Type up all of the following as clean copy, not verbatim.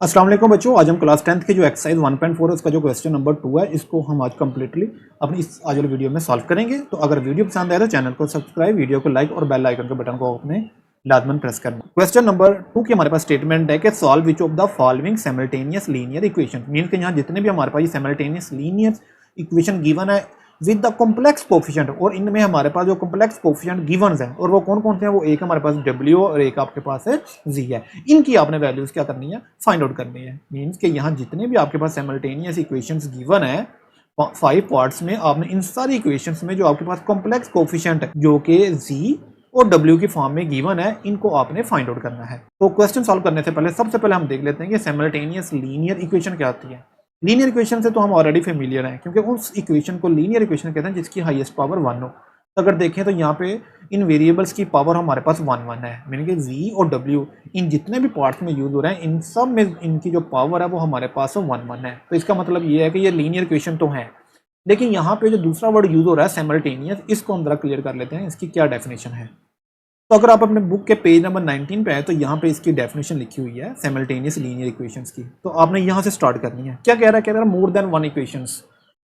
अस्सलाम वालेकुम बच्चों, आज हम क्लास 10th की जो एक्सरसाइज 1.4 है उसका जो क्वेश्चन नंबर 2 है इसको हम आज कंप्लीटली अपनी इस आज वाली वीडियो में सॉल्व करेंगे। तो अगर वीडियो पसंद आए तो चैनल को सब्सक्राइब, वीडियो को लाइक और बेल आइकन के बटन को अपने लाजमन प्रेस करना। क्वेश्चन नंबर 2 की हमारे पास स्टेटमेंट है कि solve which of the following simultaneous linear equation. Mean कि यहाँ जितने भी हमारे पास ये साइमल्टेनियस लीनियर इक्वेशन गिवन है विद द कॉम्प्लेक्स कोफिशिएंट, और इनमें हमारे पास जो कॉम्प्लेक्स कोफिशिएंट गिवंस हैं और वो कौन कौन से हैं, वो एक हमारे पास W और एक आपके पास है Z है। इनकी आपने वैल्यूज क्या करनी है, फाइंड आउट करनी है। मींस कि यहाँ जितने भी आपके पास साइमल्टेनियस इक्वेशंस गिवन है 5 पार्ट्स में, आपने इन सारी इक्वेशंस में जो आपके पास कॉम्प्लेक्स कोफिशिएंट जो कि Z और W की फॉर्म में गिवन है, इनको आपने फाइंड आउट करना है। तो क्वेश्चन सॉल्व करने से पहले सबसे पहले हम देख लेते हैं कि साइमल्टेनियस लीनियर इक्वेशन क्या होती है। लीनियर इक्वेशन से तो हम ऑलरेडी फेमिलियर हैं, क्योंकि उस इक्वेशन को लीनियर इक्वेशन कहते हैं जिसकी हाईएस्ट पावर 1 हो। तो अगर देखें तो यहाँ पे इन वेरिएबल्स की पावर हमारे पास 1 है, मीनिंग कि Z और W इन जितने भी पार्ट्स में यूज हो रहे हैं इन सब में इनकी जो पावर है वो हमारे पास 1 है। तो इसका मतलब ये है कि ये लीनियर इक्वेशन तो है, लेकिन यहाँ पे जो दूसरा वर्ड यूज हो रहा है साइमल्टेनियस, इसको हम जरा क्लियर कर लेते हैं, इसकी क्या डेफिनेशन है। तो अगर आप अपने बुक के पेज नंबर 19 पे आए तो यहाँ पे इसकी डेफिनेशन लिखी हुई है साइमल्टेनियस लीनियर इक्वेशंस की। तो आपने यहाँ से स्टार्ट करनी है। क्या कह रहा है मोर देन वन इक्वेशंस।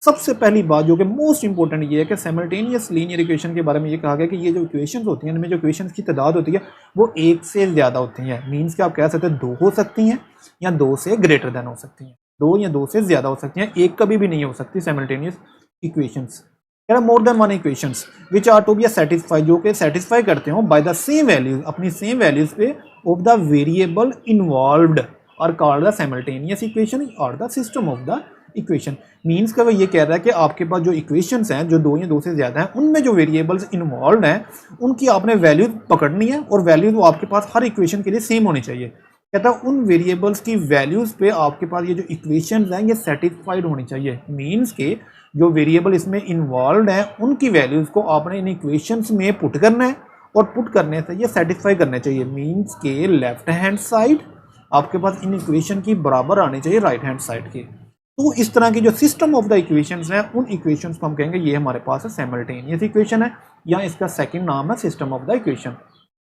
सबसे पहली बात जो कि मोस्ट इंपॉर्टेंट ये है कि साइमल्टेनियस लीनियर इक्वेशन के बारे में ये कहा गया कि ये जो इक्वेशंस होती हैं इनमें जो इक्वेशंस की तादाद होती है वो एक से ज़्यादा होती है। मीन्स कि आप कह सकते हैं 2 हो सकती हैं या 2 से ग्रेटर देन हो सकती हैं, 2 या 2 से ज़्यादा हो सकती हैं, एक कभी भी नहीं हो सकती simultaneous equations. More than one equations which are to be satisfy, जो कि सेटिस्फाई करते हो बाय द सेम वैल्यूज, अपनी सेम वैल्यूज पे ऑफ द वेरिएबल इन्वॉल्व्ड और कॉल्ड द साइमल्टेनियस इक्वेशन और the system of the equation. Means का वो ये कह रहा है कि आपके पास जो इक्वेशंस हैं जो 2 या 2 से ज़्यादा हैं उनमें जो वेरिएबल्स इन्वॉल्व हैं उनकी आपने वैल्यूज पकड़नी है, और वैल्यूज वो आपके पास हर इक्वेशन के लिए सेम होनी चाहिए। कहता है उन वेरिएबल्स की वैल्यूज पे आपके पास ये जो इक्वेशंस हैं ये सेटिस्फाइड होनी चाहिए। मीन्स के जो वेरिएबल इसमें इन्वॉल्व हैं उनकी वैल्यूज को आपने इन इक्वेशंस में पुट करना है, और पुट करने से ये सेटिस्फाई करने चाहिए। मीन्स के लेफ्ट हैंड साइड आपके पास इन इक्वेशन की बराबर आनी चाहिए राइट हैंड साइड के। तो इस तरह की जो सिस्टम ऑफ द इक्वेशंस हैं उन इक्वेशंस को हम कहेंगे ये हमारे पास है साइमल्टेनियस इक्वेशन है, या इसका सेकंड नाम है सिस्टम ऑफ द इक्वेशन।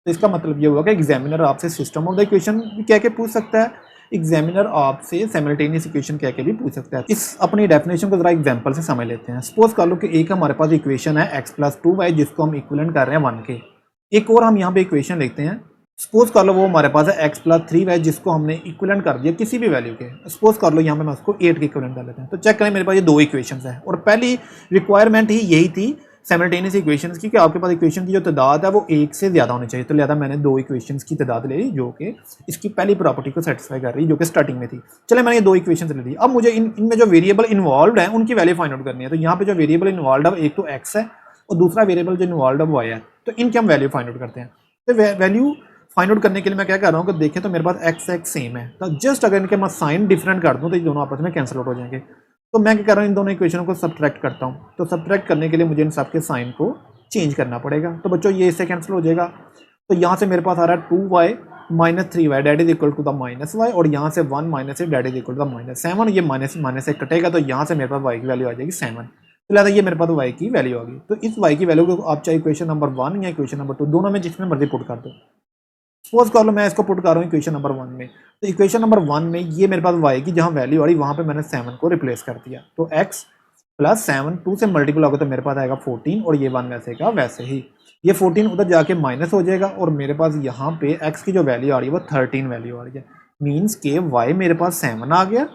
तो इसका मतलब ये हुआ कि एग्जामिनर आपसे सिस्टम ऑफ द इक्वेशन भी कह के पूछ सकता है, एग्जामिनर आपसे साइमल्टेनियस इक्वेशन कह के भी पूछ सकता है। इस अपनी डेफिनेशन को जरा एग्जांपल से समझ लेते हैं। सपोज कर लो कि एक हमारे पास इक्वेशन है x+2y जिसको हम इक्विवेलेंट कर रहे हैं 1 के। एक और हम यहाँ पे इक्वेशन लिखते हैं, सपोज कर लो वो हमारे पास है x+3y जिसको हमने इक्विवेलेंट कर दिया किसी भी वैल्यू के। सपोज कर लो यहाँ पे मैं उसको 8 के इक्विवेलेंट कर लेते हैं। तो चेक करें मेरे पास ये 2 इक्वेशंस है, और पहली रिक्वायरमेंट ही यही थी साइमल्टेनियस इक्वेशंस की कि आपके पास इक्वेशन की जो तादाद है वो 1 से ज़्यादा होनी चाहिए। तो लिहाजा मैंने 2 इक्वेशंस की तादाद ले ली जो कि इसकी पहली प्रॉपर्टी को सेटिस्फाई कर रही है जो कि स्टार्टिंग में थी। चले मैंने ये 2 इक्वेशंस ले ली। अब मुझे इनमें जो वेरिएबल इन्वॉल्व है उनकी वैल्यू फाइंड आउट करनी है। तो यहाँ पे जो वेरिएबल इन्वॉल्व है एक तो x है और दूसरा वेरिएबल जो इन्वॉल्व है y है। तो इनकी हम वैल्यू फाइंड आउट करते हैं। तो वैल्यू फाइंड आउट करने के लिए मैं क्या कर रहा हूँ कि देखें तो मेरे पास x सेम है, तो जस्ट अगर इनके मैं साइन डिफरेंट कर दूँ तो ये दोनों आपस में कैंसिल आउट हो जाएंगे। तो मैं क्या कर रहा हूँ, इन दोनों इक्वेशनों को सब्ट्रैक्ट करता हूँ। तो सब्ट्रैक्ट करने के लिए मुझे इन सबके साइन को चेंज करना पड़ेगा। तो बच्चों ये इससे कैंसिल हो जाएगा। तो यहाँ से मेरे पास आ रहा है 2y - 3y that is equal to the -y, और यहाँ से 1 - 8 that is equal to the -7। ये माइनस से कटेगा तो यहाँ से मेरे पास y की वैल्यू आ जाएगी 7। तो लिहाजा ये मेरे पास y की वैल्यू आ गई। तो इस y की वैल्यू को आप चाहे इक्वेशन नंबर 1 या इक्वेशन नंबर 2 दोनों में जिसमें मर्जी पुट कर दो। सपोज कर लो मैं इसको पुट कर रहा हूँ इक्वेशन नंबर 1 में। तो इक्वेशन नंबर 1 में ये मेरे पास y की जहाँ वैल्यू आ रही वहाँ पे मैंने 7 को रिप्लेस कर दिया। तो x + 7 2 से मल्टीपल होगा तो मेरे पास आएगा 14, और ये 1 वैसे का वैसे ही। ये 14 उधर जाके माइनस हो जाएगा, और मेरे पास यहाँ पे x की जो वैल्यू आ रही है वो 13 वैल्यू आ रही है। मीन्स के y मेरे पास 7 आ गया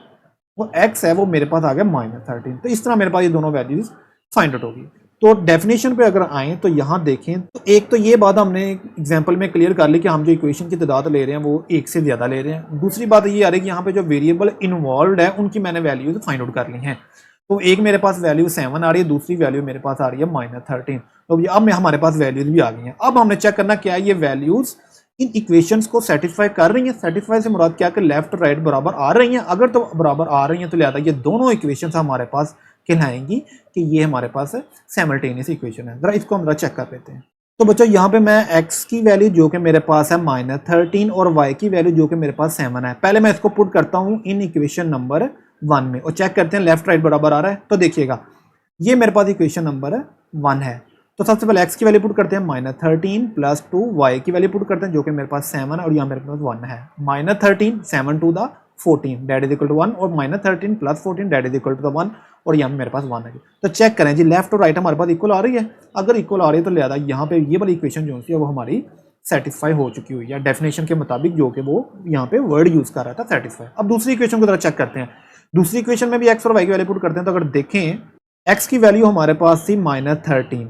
और x है वो मेरे पास आ गया -13। तो इस तरह मेरे पास ये दोनों वैल्यूज फाइंड आउट होगी। तो डेफिनेशन पे अगर आए तो यहाँ देखें तो एक तो ये बात हमने एग्जांपल में क्लियर कर ली कि हम जो इक्वेशन की तादाद ले रहे हैं वो 1 से ज़्यादा ले रहे हैं। दूसरी बात ये आ रही है कि यहाँ पे जो वेरिएबल इन्वॉल्व है उनकी मैंने वैल्यूज फाइंड आउट कर ली हैं। तो एक मेरे पास वैल्यू 7 आ रही है, दूसरी वैल्यू मेरे पास आ रही है -13। तो अब हमारे पास वैल्यूज भी आ गई हैं। अब हमने चेक करना क्या है, ये वैल्यूज इन इक्वेशंस को सेटिस्फाई कर रही हैं। सेटिस्फाई से मुराद क्या कि लेफ्ट राइट बराबर आ रही हैं। अगर तो बराबर आ रही हैं तो लिहाजा ये दोनों इक्वेशंस हमारे पास कहलाएंगी कि ये हमारे पास साइमल्टेनियस इक्वेशन है। जरा इसको हम जरा चेक कर लेते हैं। तो बच्चों यहाँ पे मैं x की वैल्यू जो कि मेरे पास है -13 और y की वैल्यू जो कि मेरे पास 7 है, पहले मैं इसको पुट करता हूँ इन इक्वेशन नंबर 1 में और चेक करते हैं लेफ्ट राइट बराबर आ रहा है। तो देखिएगा ये मेरे पास इक्वेशन नंबर 1 है। तो सबसे पहले x की वैल्यू पुट करते हैं -13 + 2, y की वैल्यू पुट करते हैं जो कि मेरे पास 7 है और यहाँ मेरे पास 1 है। -13 7 × 2 = 14 डेट इज इक्वल टू 1 और -13 + 14 डेट इज इक्वल टू 1 और यहाँ पे मेरे पास 1 है। तो चेक करें जी लेफ्ट और राइट हमारे पास इक्वल आ रही है। अगर इक्वल आ रही है तो लिहाजा यहाँ पे ये वाली इक्वेशन जो है वो हमारी सेटिस्फाई हो चुकी हुई है डेफिनेशन के मुताबिक, जो कि वो यहाँ पे वर्ड यूज कर रहा था सेटिस्फाई। अब दूसरी इक्वेशन को जरा चेक करते हैं। दूसरी इक्वेशन में भी एक्स और वाई की वैल्यू पुट करते हैं। तो अगर देखें एक्स की वैल्यू हमारे पास थी -13,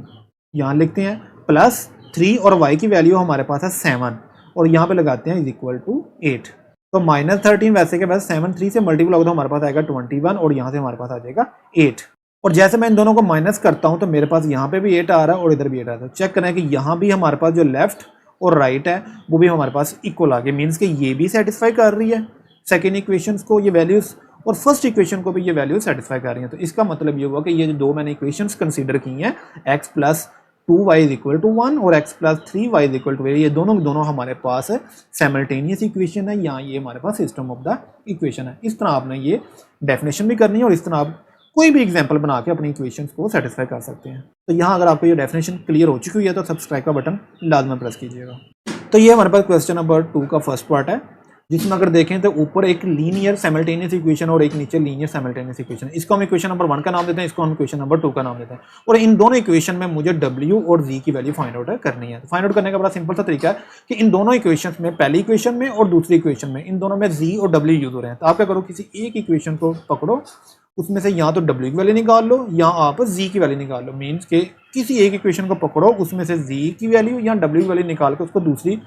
यहाँ लिखते हैं, +3 और वाई की वैल्यू हमारे पास है 7 और यहाँ पे लगाते हैं इज इक्वल टू 8। तो -13 वैसे के वैसे 7 3 से मल्टीपल होगा तो हमारे पास आएगा 21 और यहाँ से हमारे पास आ जाएगा 8। और जैसे मैं इन दोनों को माइनस करता हूँ तो मेरे पास यहाँ पे भी 8 आ रहा है और इधर भी 8 आ रहा है। चेक करें कि यहाँ भी हमारे पास जो लेफ्ट और राइट है वो भी हमारे पास इक्वल आ गए, मीन्स कि ये भी सेटिस्फाई कर रही है सेकेंड इक्वेशन को ये वैल्यूज और फर्स्ट इक्वेशन को भी ये वैल्यू सेटिस्फाई कर रही है। तो इसका मतलब ये हुआ कि ये जो दो मैंने इक्वेशंस कंसीडर की हैं x + 2y = 1 और x + 3y = 8, ये दोनों हमारे पास साइमल्टेनियस इक्वेशन है, यहाँ ये हमारे पास सिस्टम ऑफ द इक्वेशन है। इस तरह आपने ये डेफिनेशन भी करनी है और इस तरह आप कोई भी एग्जांपल बना के अपनी इक्वेशंस को सेटिस्फाई कर सकते हैं। तो यहाँ अगर आपको ये डेफिनेशन क्लियर हो चुकी है तो सब्सक्राइब का बटन लाजमी प्रेस कीजिएगा। तो ये हमारे पास क्वेश्चन नंबर 2 का फर्स्ट पार्ट है, जिसमें अगर देखें तो ऊपर एक लीनियर साइमल्टेनियस इक्वेशन और एक नीचे लीनियर साइमल्टेनियस इक्वेशन, इसको हम इक्वेशन नंबर 1 का नाम देते हैं, इसको हम इक्वेशन नंबर 2 का नाम देते हैं। और इन दोनों इक्वेशन में मुझे w और z की वैल्यू फाइंड आउट करनी है। फाइंड आउट करने का बड़ा सिंपल सा तरीका है कि इन दोनों इक्वेशन में, पहली इक्वेशन में और दूसरी इक्वेशन में, इन दोनों में z और w यूज हो रहे हैं। तो आप क्या करो, किसी एक इक्वेशन को पकड़ो, उसमें से या तो w की वैल्यू निकाल लो या आप z की वैल्यू निकाल लो। मीन्स के किसी एक इक्वेशन को पकड़ो, उसमें से z की वैल्यू या w की वैल्यू निकाल के उसको दूसरी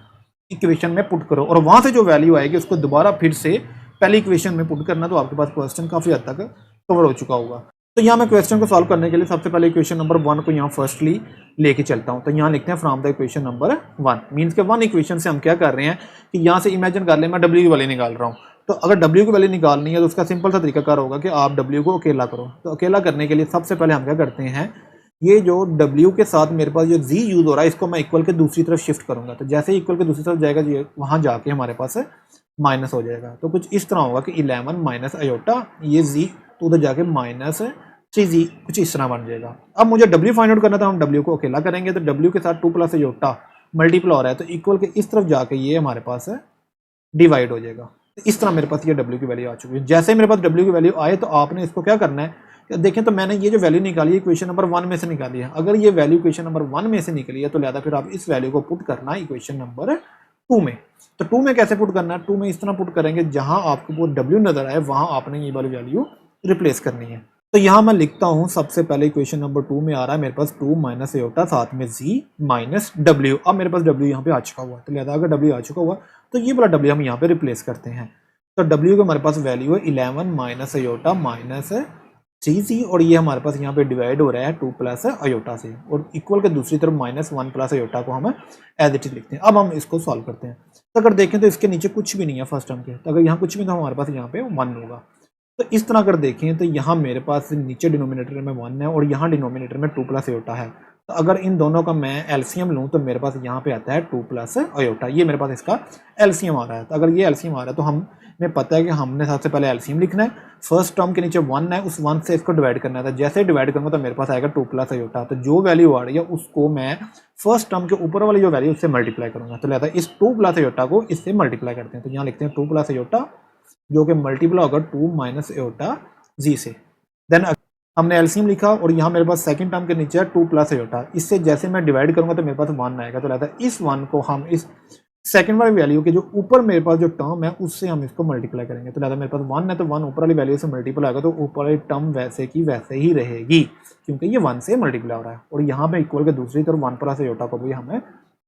इक्वेशन में पुट करो और वहां से जो वैल्यू आएगी उसको दोबारा फिर से पहली इक्वेशन में पुट करना। तो आपके पास क्वेश्चन काफी हद तक कवर हो चुका होगा। तो यहाँ मैं क्वेश्चन को सॉल्व करने के लिए सबसे पहले इक्वेशन नंबर 1 को यहाँ फर्स्टली लेके चलता हूँ। तो यहाँ लिखते हैं from the equation number 1, means के 1 इक्वेशन से हम क्या कर रहे हैं कि यहाँ से इमेजिन कर ले मैं w की वैल्यू निकाल रहा हूँ। तो अगर w की वैल्यू निकालनी है तो उसका सिंपल सा तरीका कार होगा कि आप w को अकेला करो। तो अकेला करने के लिए सबसे पहले हम क्या करते हैं, ये जो w के साथ मेरे पास जो z यूज हो रहा है इसको मैं इक्वल के दूसरी तरफ शिफ्ट करूंगा। तो जैसे इक्वल के दूसरी तरफ जाएगा ये वहां जाके हमारे पास माइनस हो जाएगा। तो कुछ इस तरह होगा कि 11 माइनस अयोटा, ये z तो उधर जाके -3z, कुछ इस तरह बन जाएगा। अब मुझे w फाइंड आउट करना था, हम w को अकेला करेंगे। तो w के साथ 2 + अयोटा मल्टीपल हो रहा है तो इक्वल के इस तरफ जाके ये हमारे पास डिवाइड हो जाएगा। तो इस तरह मेरे पास ये w की वैल्यू आ चुकी है। जैसे मेरे पास w की वैल्यू आए तो आपने इसको क्या करना है, देखें तो मैंने ये जो वैल्यू निकाली है इक्वेशन नंबर 1 में से निकाली है। अगर ये वैल्यू इक्वेशन नंबर 1 में से निकली है तो लिहाजा फिर आप इस वैल्यू को पुट करना है इक्वेशन नंबर 2 में। तो 2 में कैसे पुट करना है, 2 में इस तरह पुट करेंगे जहां आपको वो w नजर आए वहां आपने ये वाली वैल्यू रिप्लेस करनी है। तो यहाँ मैं लिखता हूँ सबसे पहले इक्वेशन नंबर 2 में आ रहा है मेरे पास 2 माइनस अयोटा साथ में z माइनस w। अब मेरे पास w यहाँ पे आ चुका हुआ है, तो लिहाजा अगर w आ चुका हुआ तो ये वाला w हम यहाँ पे रिप्लेस करते हैं। तो w का हमारे पास वैल्यू है 11 माइनस अयोटा माइनस 3z और ये हमारे पास यहाँ पे डिवाइड हो रहा है 2 + अयोटा से और इक्वल के दूसरी तरफ -1 + अयोटा को हम एज इट इज लिखते हैं। अब हम इसको सॉल्व करते हैं। तो अगर देखें तो इसके नीचे कुछ भी नहीं है फर्स्ट टर्म के, तो अगर यहाँ कुछ भी तो हमारे पास यहाँ पे 1 होगा। तो इस तरह अगर देखें तो यहाँ मेरे पास नीचे डिनोमिनेटर में 1 है और यहाँ डिनोमिनेटर में 2 + अयोटा है। तो अगर इन दोनों का मैं एलसीएम लूँ तो मेरे पास यहाँ पे आता है 2 + अयोटा, ये मेरे पास इसका एलसीएम आ रहा है। तो अगर ये एलसीएम आ रहा है तो हमें पता है कि हमने सबसे पहले एलसीएम लिखना है। फर्स्ट टर्म के नीचे 1 है, उस 1 से इसको डिवाइड करना था। जैसे डिवाइड करूँगा तो मेरे पास आएगा 2 + अयोटा। तो जो वैल्यू आ रही है उसको मैं फर्स्ट टर्म के ऊपर वाली जो वैल्यू उससे मल्टीप्लाई करूँगा। तो लिहाजा इस 2 + अयोटा को इससे मल्टीप्लाई करते हैं। तो यहाँ लिखते हैं 2 + अयोटा जो कि मल्टीप्लाई होगा 2 माइनस अयोटा जी से। देन हमने एलसीएम लिखा और यहाँ मेरे पास सेकंड टर्म के नीचे है 2 + अयोटा। इससे जैसे मैं डिवाइड करूंगा तो मेरे पास 1 आएगा। तो लिहाजा इस 1 को हम इस सेकंड वाली वैल्यू के जो ऊपर मेरे पास जो टर्म है उससे हम इसको मल्टीप्लाई करेंगे। तो लिहाजा मेरे पास 1 है तो 1 ऊपर वाली वैल्यू से मल्टीप्लाई आएगा तो ऊपर वाली टर्म वैसे की वैसे ही रहेगी क्योंकि ये 1 से मल्टीप्लाई हो रहा है। और यहाँ पे इक्वल के दूसरी तरफ 1 + अयोटा को भी हमें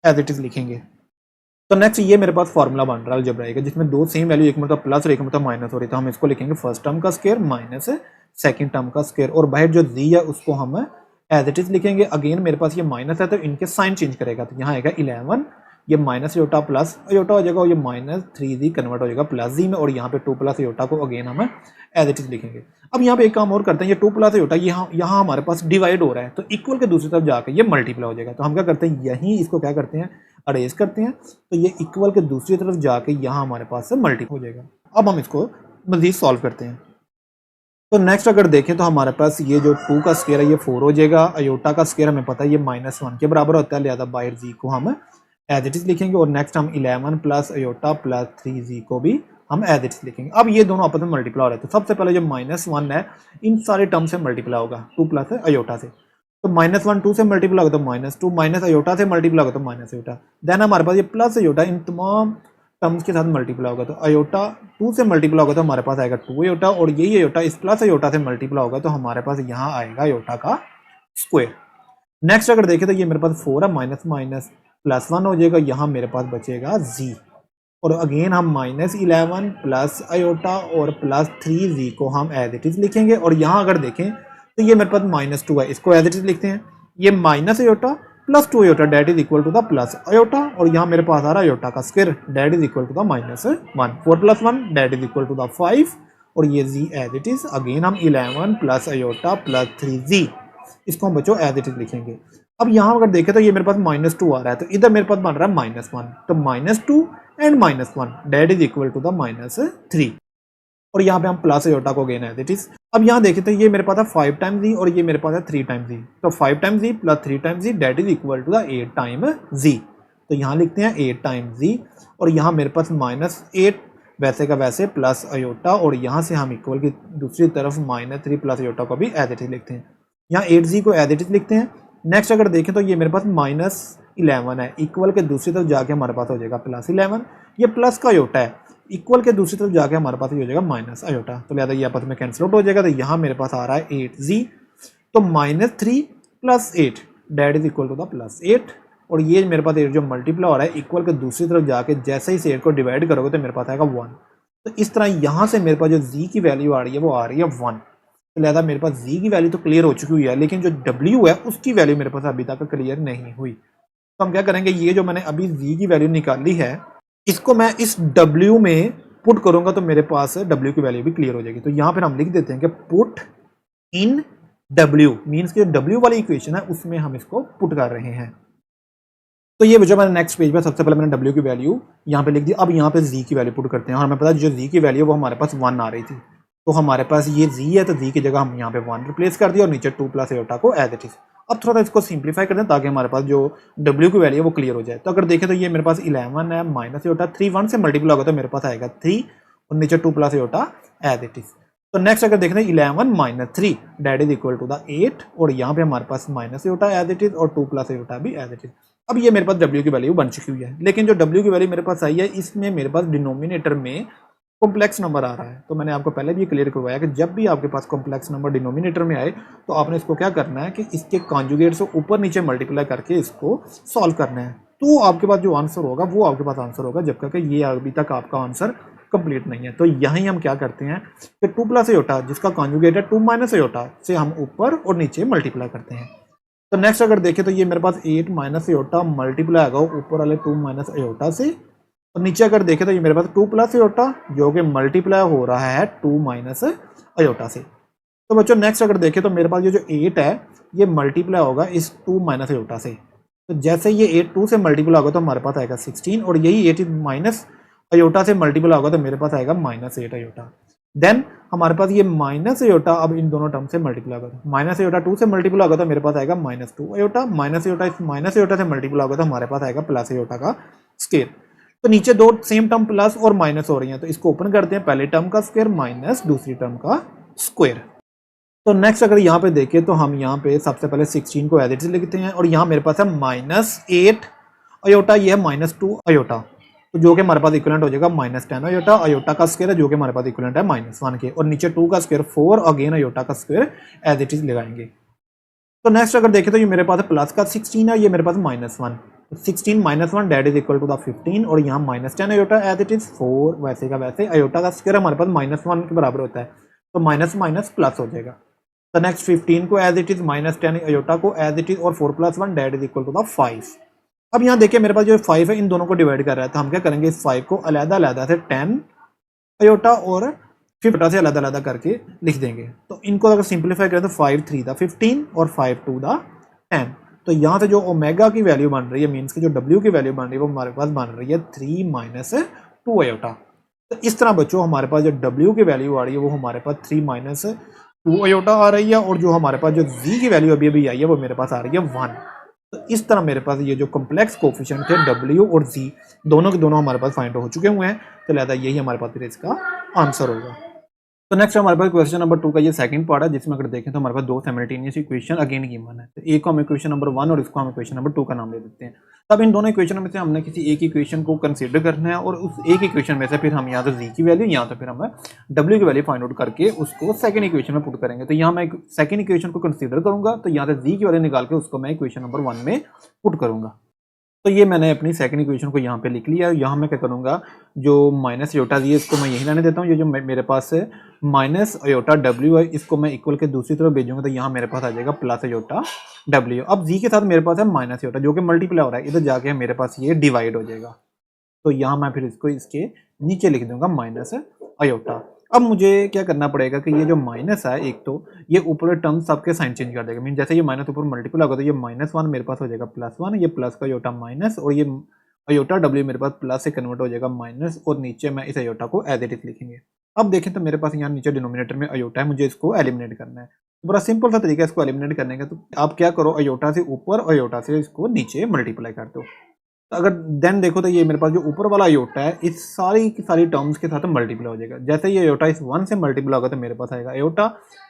एज इट इज लिखेंगे। तो नेक्स्ट ये मेरे पास फॉर्मूला बन रहा है अलजेब्रा का, जिसमें दो सेम वैल्यू, एक मतलब प्लस और एक मतलब माइनस हो रही है। तो हम इसको लिखेंगे फर्स्ट टर्म का स्क्वायर माइनस सेकंड टर्म का स्क्वायर और बाहर जो z है उसको हम एज इट इज लिखेंगे। अगेन मेरे पास ये माइनस है तो इनके साइन चेंज करेगा। तो यहाँ आएगा 11, ये माइनस अयोटा प्लस अयोटा हो जाएगा और ये -3z कन्वर्ट हो जाएगा प्लस z में और यहाँ पे 2 + अयोटा को अगेन हम एज इट इज लिखेंगे। अब यहाँ पे एक काम और करते हैं, ये 2 + अयोटा यहाँ हमारे पास डिवाइड हो रहा है तो इक्वल के दूसरी तरफ जाकर ये मल्टीप्लाई हो जाएगा। तो हम क्या करते हैं, यहीं इसको क्या करते हैं, अरेज करते हैं। तो ये इक्वल के दूसरी तरफ जाके यहाँ हमारे पास से मल्टीप्लाई हो जाएगा। अब हम इसको मजीद सॉल्व करते हैं। तो नेक्स्ट अगर देखें तो हमारे पास ये जो 2 का स्क्वायर है ये 4 हो जाएगा। अयोटा का स्क्वायर हमें पता है ये -1 के बराबर होता है, लिहाजा बाहर z को हम एज इट इज लिखेंगे। और नेक्स्ट हम 11 + अयोटा + 3z को भी हम एज इट इज लिखेंगे। अब ये दोनों आपस में मल्टीप्लाई हो रहे हैं, तो सबसे पहले जो -1 है इन सारे टर्म से मल्टीप्लाई होगा 2 प्लस अयोटा से, तो -1 2 से मल्टीप्लाई होगा तो -2, माइनस अयोटा से मल्टीप्लाई होगा तो माइनस अयोटा, देन हमारे पास ये प्लस अयोटा इन तमाम टर्म्स के साथ मल्टीप्लाई होगा, तो अयोटा 2 से मल्टीप्लाई होगा तो हमारे पास आएगा 2 अयोटा, और यही अयोटा इस प्लस अयोटा से मल्टीप्लाई होगा तो हमारे पास यहाँ आएगा अयोटा का स्क्वायर। नेक्स्ट अगर देखें तो ये मेरे पास 4 है, माइनस माइनस +1 हो जाएगा, यहाँ मेरे पास बचेगा z, और अगेन हम -11 प्लस अयोटा और +3z को हम एज इट इज लिखेंगे, और यहाँ अगर देखें तो ये मेरे पास -2 है, इसको एज इट इज लिखते हैं, ये minus iota +2 iota that is equal to the plus iota, और यहाँ मेरे पास आ रहा है अयोटा का square that is equal to the -1, 4 + 1 that is equal to the 5, और ये z as it is, again हम 11 प्लस अयोटा +3z, इसको हम बच्चों एज इट इज लिखेंगे। अब यहाँ अगर देखें तो ये मेरे पास -2 आ रहा है, तो इधर मेरे पास बन रहा है -1, तो -2 and -1 that is equal to the -3, और यहाँ पे हम प्लस अयोटा को अगेन एज इट इज। अब यहाँ देखें तो ये मेरे पास है 5 टाइम्स z और ये मेरे पास है 3 टाइम्स z, तो 5 times z plus 3 times z that is equal to the 8 times z, तो यहाँ लिखते हैं 8 टाइम्स z, और यहाँ मेरे पास -8 वैसे का वैसे प्लस अयोटा, और यहाँ से हम इक्वल की दूसरी तरफ -3 प्लस अयोटा को भी एज इट इज लिखते हैं, यहाँ 8z को एज इट इज लिखते हैं। नेक्स्ट अगर देखें तो ये मेरे पास -11 है, इक्वल के दूसरी तरफ जाके हमारे पास हो जाएगा +11, ये प्लस का अयोटा है, इक्वल के दूसरी तरफ जाके हमारे पास ये हो जाएगा माइनस अयोटा, तो लिहाजा ये आपस में कैंसिल आउट हो जाएगा, तो यहाँ मेरे पास आ रहा है 8z, तो -3 + 8 that is equal to the +8, और ये मेरे पास 8 जो मल्टीप्लाई हो रहा है इक्वल के दूसरी तरफ जाके जैसे ही इस 8 को डिवाइड करोगे तो मेरे पास आएगा 1, तो इस तरह यहाँ से मेरे पास जो z की वैल्यू आ रही है वो आ रही है 1, तो लिहाजा मेरे पास z की वैल्यू तो क्लियर हो चुकी हुई है, लेकिन जो w है उसकी वैल्यू मेरे पास अभी तक क्लियर नहीं हुई, तो हम क्या करेंगे, ये जो मैंने अभी z की वैल्यू निकाली है इसको मैं इस w में पुट करूंगा तो मेरे पास w की वैल्यू भी क्लियर हो जाएगी, तो यहाँ पर हम लिख देते हैं कि पुट इन w, मीन्स कि w वाली इक्वेशन है उसमें हम इसको पुट कर रहे हैं। तो ये जो मैंने नेक्स्ट पेज पे सबसे पहले मैंने w की वैल्यू यहाँ पे लिख दी, अब यहाँ पे z की वैल्यू पुट करते हैं, और हमें पता है जो z की वैल्यू वो हमारे पास 1 आ रही थी, तो हमारे पास ये z है, तो z की जगह हम यहाँ पे 1 रिप्लेस कर दिया और नीचे 2 प्लस अयोटा को एज इट इज। अब थोड़ा सा इसको सिंप्लीफाई कर दें ताकि हमारे पास जो w की वैल्यू है वो क्लियर हो जाए, तो अगर देखें तो ये मेरे पास 11 है, माइनस अयोटा 3 1 से मल्टीप्लाई होगा तो मेरे पास आएगा 3 और नीचे 2 plus iota as it is. तो नेक्स्ट अगर देखें 11 - 3 date is equal to the 8, और यहाँ पे हमारे पास minus iota as it is और 2 प्लस अयोटा भी एज इट इज। अब ये मेरे पास w की वैल्यू बन चुकी हुई है, लेकिन जो w की वैल्यू मेरे पास आई है इसमें मेरे पास डिनोमिनेटर में कॉम्प्लेक्स नंबर आ रहा है, तो मैंने आपको पहले भी क्लियर करवाया कि जब भी आपके पास कॉम्प्लेक्स नंबर डिनोमिनेटर में आए तो आपने इसको क्या करना है कि इसके कॉन्जुगेट से ऊपर नीचे मल्टीप्लाई करके इसको सॉल्व करना है, तो आपके पास जो आंसर होगा वो आपके पास आंसर होगा, जब तक ये अभी तक आपका आंसर कंप्लीट नहीं है। तो यहीं हम क्या करते हैं कि 2 प्लस अयोटा जिसका कॉन्जुगेट है 2 माइनस अयोटा से हम ऊपर और नीचे मल्टीप्लाई करते हैं। तो नेक्स्ट अगर देखें तो ये मेरे पास 8 माइनस अयोटा मल्टीप्लाई होगा ऊपर वाले 2 माइनस अयोटा से, और नीचे अगर देखें तो ये मेरे पास 2 प्लस अयोटा जो कि मल्टीप्लाई हो रहा है 2 माइनस अयोटा से। तो बच्चों नेक्स्ट अगर देखें तो मेरे पास ये जो 8 है ये मल्टीप्लाई होगा इस 2 माइनस अयोटा से, तो जैसे ये 8 2 से मल्टीप्लाई होगा तो हमारे पास आएगा 16, और यही 8 माइनस अयोटा से मल्टीप्लाई होगा तो मेरे पास आएगा -8 अयोटा। देन हमारे पास ये माइनस अयोटा अब इन दोनों टर्म से मल्टीप्लाई होगा, माइनस अयोटा 2 से मल्टीप्लाई होगा तो मेरे पास आएगा -2 अयोटा, माइनस अयोटा इस माइनस अयोटा से मल्टीप्लाई होगा तो हमारे पास आएगा प्लस अयोटा का स्क्वायर। तो नीचे दो सेम टर्म प्लस और माइनस हो रही हैं, तो इसको ओपन करते हैं, पहले टर्म का स्क्वायर माइनस दूसरी टर्म का स्क्वायर। तो नेक्स्ट अगर यहाँ पे देखें तो हम यहाँ पे सबसे पहले 16 को एज इट इज लिखते हैं, और यहाँ मेरे पास है -8 अयोटा, ये है -2 अयोटा, तो जो कि हमारे पास इक्विवेलेंट हो जाएगा -10 अयोटा, अयोटा का स्क्वायर है जो कि हमारे पास इक्विवेलेंट है -1 के, और नीचे 2 का स्क्वायर 4, अगेन अयोटा का स्क्वायर एज इट इज लगाएंगे। तो नेक्स्ट अगर देखें तो ये मेरे पास प्लस का 16 है, ये मेरे पास -1, 16 - 1 that is equal to the 15, और यहाँ -10 अयोटा एज इट इज 4 वैसे का वैसे, अयोटा का स्क्वायर हमारे पास -1 के बराबर होता है, तो माइनस माइनस प्लस हो जाएगा। तो नेक्स्ट 15 को एज इट इज -10 अयोटा को एज इट इज, और 4 + 1 that is equal to the 5। अब यहाँ देखिए मेरे पास जो 5 है इन दोनों को डिवाइड कर रहा है, तो हम क्या करेंगे इस 5 को अलग-अलग से 10 अयोटा और 50 से अलग-अलग करके लिख देंगे। तो इनको अगर सिंप्लीफाई करें तो 5 3 द 15 और 5 2 द 10। तो यहाँ से जो ओमेगा की वैल्यू बन रही है, मीन्स की जो W की वैल्यू बन रही है वो हमारे पास बन रही है 3 - 2 अयोटा। तो इस तरह बच्चों हमारे पास जो W की वैल्यू आ रही है वो हमारे पास 3 - 2 अयोटा आ रही है, और जो हमारे पास जो Z की वैल्यू अभी अभी आई है वो मेरे पास आ रही है 1। तो इस तरह मेरे पास ये जो कॉम्प्लेक्स कोफिशिएंट थे डब्ल्यू और जी दोनों के दोनों हमारे पास फाइंड हो चुके हुए हैं, तो लिहाजा यही हमारे पास फिर इसका आंसर होगा। तो नेक्स्ट हमारे पास क्वेश्चन नंबर 2 का ये सेकंड पार्ट है, जिसमें अगर देखें तो हमारे पास दो साइमल्टेनियस इक्वेशन अगेन गिवन है। तो एक को हम इक्वेशन नंबर 1 और इसको हम इक्वेशन नंबर 2 का नाम दे देते हैं। तब इन दोनों इक्वेशन में से हमने किसी एक इक्वेशन को कंसीडर करना है और उस एक इक्वेशन में से फिर हम यहाँ तो जी की वैल्यू यहाँ तो फिर हम डब्ल्यू की वैल्यू फाइंड आउट करके उसको सेकंड इक्वेशन में पुट करेंगे। तो यहाँ मैं सेकंड इक्वेशन को कंसीडर करूंगा, तो यहाँ से जी की वैल्यू निकाल के उसको मैं इक्वेशन नंबर 1 में पुट करूंगा। तो ये मैंने अपनी सेकंड इक्वेशन को यहाँ पे लिख लिया। यहाँ मैं क्या करूँगा, जो माइनस अयोटा जी है इसको मैं यही लाने देता हूँ। ये जो मेरे पास है माइनस अयोटा डब्ल्यू है, इसको मैं इक्वल के दूसरी तरफ भेजूंगा, तो यहाँ मेरे पास आ जाएगा प्लस अयोटा डब्ल्यू। अब जी के साथ मेरे पास है माइनस अयोटा जो कि मल्टीप्लाई हो रहा है, इधर जाके मेरे पास ये डिवाइड हो जाएगा। तो यहाँ मैं फिर इसको इसके नीचे लिख दूंगा माइनस अयोटा। अब मुझे क्या करना पड़ेगा कि ये जो माइनस है, एक तो ये ऊपर टर्म्स सबके साइन चेंज कर देगा। मीन जैसे ये माइनस ऊपर मल्टीपल होगा तो ये -1 मेरे पास हो जाएगा +1, ये प्लस का अयोटा माइनस, और ये अयोटा डब्ल्यू मेरे पास प्लस से कन्वर्ट हो जाएगा माइनस, और नीचे मैं इस अयोटा को एज इट इज लिखेंगे। अब देखें तो मेरे पास यहाँ नीचे डिनोमिनेटर में अयोटा है, मुझे इसको एलिमिनेट करना है। तो बड़ा सिंपल सा तरीका है इसको एलिमिनेट करने का। तो आप क्या करो, अयोटा से ऊपर अयोटा से इसको नीचे मल्टीप्लाई कर दो। तो अगर देन देखो तो ये मेरे पास जो ऊपर वाला अयोटा है इस सारी की सारी टर्म्स के साथ मल्टीप्लाई हो जाएगा। जैसे ये अयोटा इस 1 से मल्टीप्लाई होगा तो मेरे पास आएगा अयोटा,